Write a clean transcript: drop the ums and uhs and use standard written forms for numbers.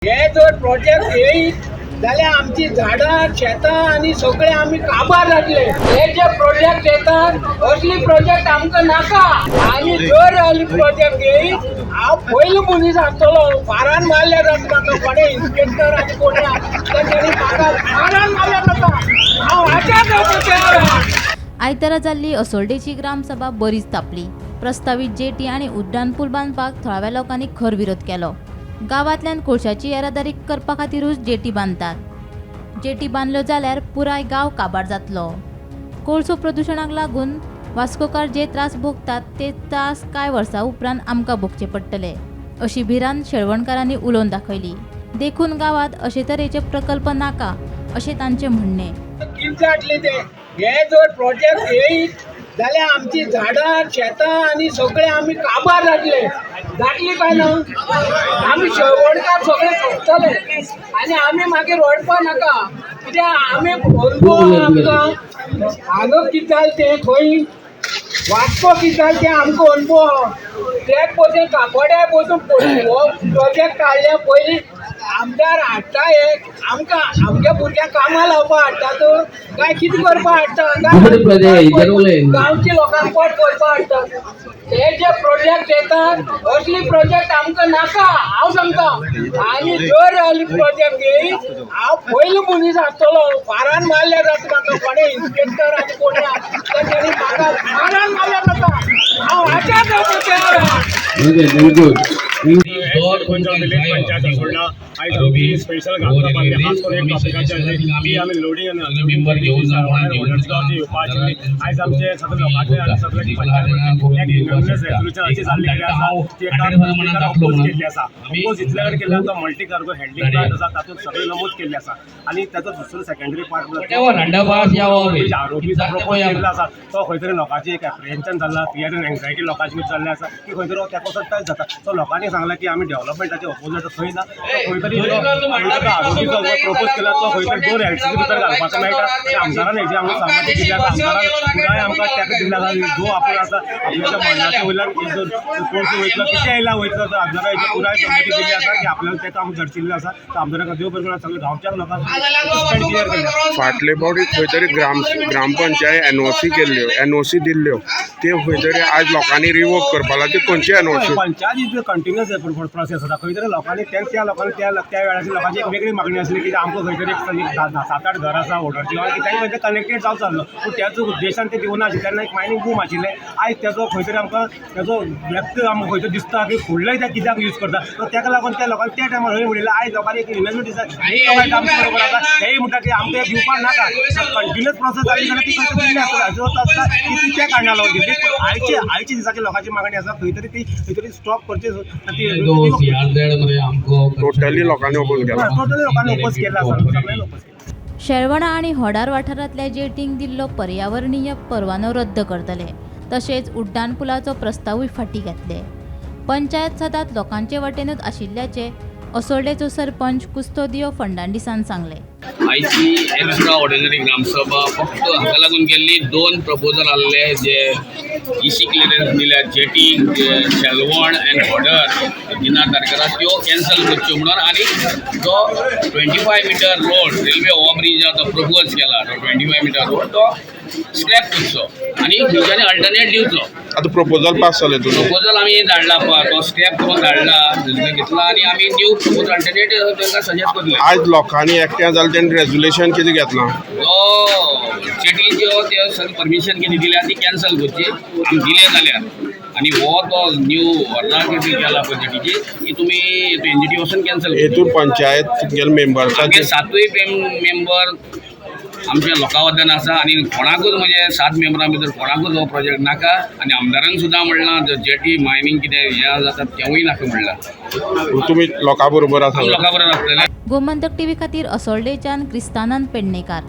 हे जर प्रोजेक्ट येईल जाल्यार आमची झाडां शेतां आनी सगळे आमी काबार जातले. हे जे प्रोजेक्ट येतात असली प्रोजेक्ट आमकां नाका. आनी जर असली प्रोजेक्ट येईल हांव पयलो मनीस आसतलो. फारान मारल्या जाता म्हाका कोणे इन्स्पेक्टर आनी कोणी तांच्यानी म्हाका फारान मारल्या जाता. हांव हाच्या जावपाचें. आयतारा जाल्ली असोल्डेची ग्रामसभा बरीच तापली. प्रस्तावित जेटी आणि उड्डाणपूल बांदपाक थळाव्या लोकांनी खर विरोध केलो. गावांतल्यान कोळशाची येरादारी करपा खातीरूच जेटी बांदतात. जेटी बांदल्यो जाल्यार पुराय गांव काबार जातलो. कोळसो प्रदुशणाक लागून वास्कोकार जे त्रास भोगतात ते त्रास कांय वर्सां उपरांत आमकां भोगचे पडटले अशी भिरांत शेळवणकारांनी उलोवन दाखयली. देखून गावात अशे तरेचे प्रकल्प नाका अशें तांचें म्हणणें. हे जर प्रोजेक्ट येईल जाल्यार आमची झाडां शेतां आनी सगळे आमी काबार जातले. जातली काय ना आमी शेवणकार सगळे सोंपतले आनी आमी मागीर रडपा नाका. कित्याक आमी अनुभव आमकां हांगा कितें जालें तें खंय वास्को कितें जालें तें आमकां अनुभव. तेच पसून काकोड्या पसून हो प्रोजेक्ट काडल्या पयलीं आमदार हाडटा हे आमकां आमच्या भुरग्यांक कामां लावपाक हाडटात काय कितें करपाक हाडटा गांवच्या लोकांक पोट करपाक हाडटा. हे जे प्रोजेक्ट येतात असली प्रोजेक्ट आमकां नाका. हांव सांगता आनी जर असली प्रोजेक्ट येईल हांव पयलो मनीस आसतलो. फारान मारल्या जाता म्हाका कोणे इन्स्पेक्टर आनी कोणी तांच्यानी म्हाका फारान मारल्या जाता. हांव हाच्या जावपाचें. स्पेशल आम्ही लोडिंग आयज आमचे सगळे लोकांचे आनी सगळ्यांची केल्ली आसा. अपोज इतल्या कडेन केल्ले आसा मल्टी कार्गो हँडलिंग प्लांट आसा तातूंत सगळे नमूद केल्ले आसा. आनी ताचो दुसरो सेकंडरी पार्ट आरोपीचो प्रपोज केल्लो आसा तो खंय तरी लोकांची एक एप्रिहेन्शन जाल्ला. फियर एंड एन्झायटी लोकांची जाल्ले आसा की खंय तरी तेको टच जाता. सो लोकांनी सांगला की आमी डेव्हलपमेंटाचे अपोजट खंय ना खंय तरी आरोपीचो प्रपोज केला तो खंय तरी 2 LCC भितर घालपाचो मेळटा. आनी आमदारान हेजे आमकां सांगपाचें दिल्या आमदारान पुराय आमकां तेका दिल्लो आसा जो आपूण आसा आपल्या मंडळाच्या वयल्यान कोर्स वयतलो कितें येयला वयतलो तो आमदारान हेजी पुराय संमती दिल्ली आसा की आपल्याला तेका आमकां झडचिल्लें आसा. तो आमदाराक देव बरें करून सगळ्या गांवच्या लोकांक क्लियर केलें. फाटले फावटी खंय तरी ग्रामपंचायत NOC केल्ल्यो NOC दिल्ल्यो ते खंय तरी आयज लोकांनी रिवोक करपा लागले. ते खंयचे NOC? Panchayat is continuous process आसा. खंय तरी लोकांनी त्या लोकांनी त्या वेळाची लोकांची एक वेगळी मागणी आसली की आमकां खंय तरी 7-8 घर आसा वॉटरची की तांकां खंय कनेक्टेड जावंक जाल्लो पूण त्याच उद्देशान ते दिवना आशिल्ले. तेन्ना एक मायनींग बूम आशिल्लें. आयज तेजो खंय तरी आमकां तेजो व्यक्त आमकां खंय तरी दिसता की फुडलें ते कित्याक यूज करता. सो ताका लागून त्या लोकांनी त्या टायमार हय म्हणिल्लें. आयज लोकांनी एक इन्वेस्टमेंट दिसा आमच्या बरोबर आसा हेय म्हणटा की आमकां दिवपाक नाका. कंटिन्युअस प्रोसेस जाली जाल्यार ती खंय तरी दिल्ली आसता. जो आसता ती त्या कारणां लागून दिल्ली. आयच्या दिसाची लोकांची मागणी आसा खंय तरी ती खंय तरी स्टॉप करचे. टोटली लोकांनी ओपोज केला. टोटली लोकांनी ओपोज केला आसा. सगळ्यांनी ओपोज केला. शेळवणा आणि होडार वाठारांतल्या जेटींक दिल्लो पर्यावरणीय परवानो रद्द करतले. तशेंच उड्डाणपुलाचो प्रस्तावूय फाटीं घातले. पंचायत सदांच लोकांचे वटेनूच आशिल्ल्याचे असोल्डेचो सरपंच कुस्तोदियो फर्नांडिसान सांगले. आयची एक्स्ट्रा ऑर्डिनरी ग्रामसभा फक्त हाका लागून केल्ली. 2 प्रपोजल आसले जे EC क्लियरन्स दिल्या जेटी शेलवण एंड हॉडर 3 तारखेला त्यो कॅन्सल करच्यो म्हणून. आनी जो 25 मीटर रोड रेल्वे ओव्हरब्रिज तो प्रपोज केला तो 25 मीटर रोड तो स्क्रॅप करचो आनी खंयच्यानी अल्टरनेट दिवचो. आतां प्रपोजल पास जालें तुजो? प्रपोजल आमी धाडला तो स्क्रॅप करून धाडला घेतला आनी आमी न्यू प्रपोजल अल्टरनेट तांकां सजेस्ट करले. आयज लोकांनी एकट्या जालें तेणी रेजोल्युशन कितें घेतलां? जेटीच्यो त्यो सगळी परमिशन कितें दिल्या ती कॅन्सल करची आमी दिले जाल्यार. आनी हो तो न्यू ऑर्डर केला जेटीची की तुमी NGT वचून कॅन्सल हेतून पंचायत गेले मेंबर्साचे 7 मेंबर आमच्या लोकां वतीन आसा. आनी कोणाकूच म्हणजे 7 मेंबरां भितर कोणाकूच हो प्रोजेक्ट नाका. आनी आमदारांक सुद्दां म्हणलां जेटी मायनींग कितें हें जाता तेंवूय नाका म्हणलां. तुमी लोकां बरोबर आसा? लोकां बरोबर आसतले. गोमंतक TV खातीर असोल्डेच्यान क्रिस्तानंद पेडणेकार.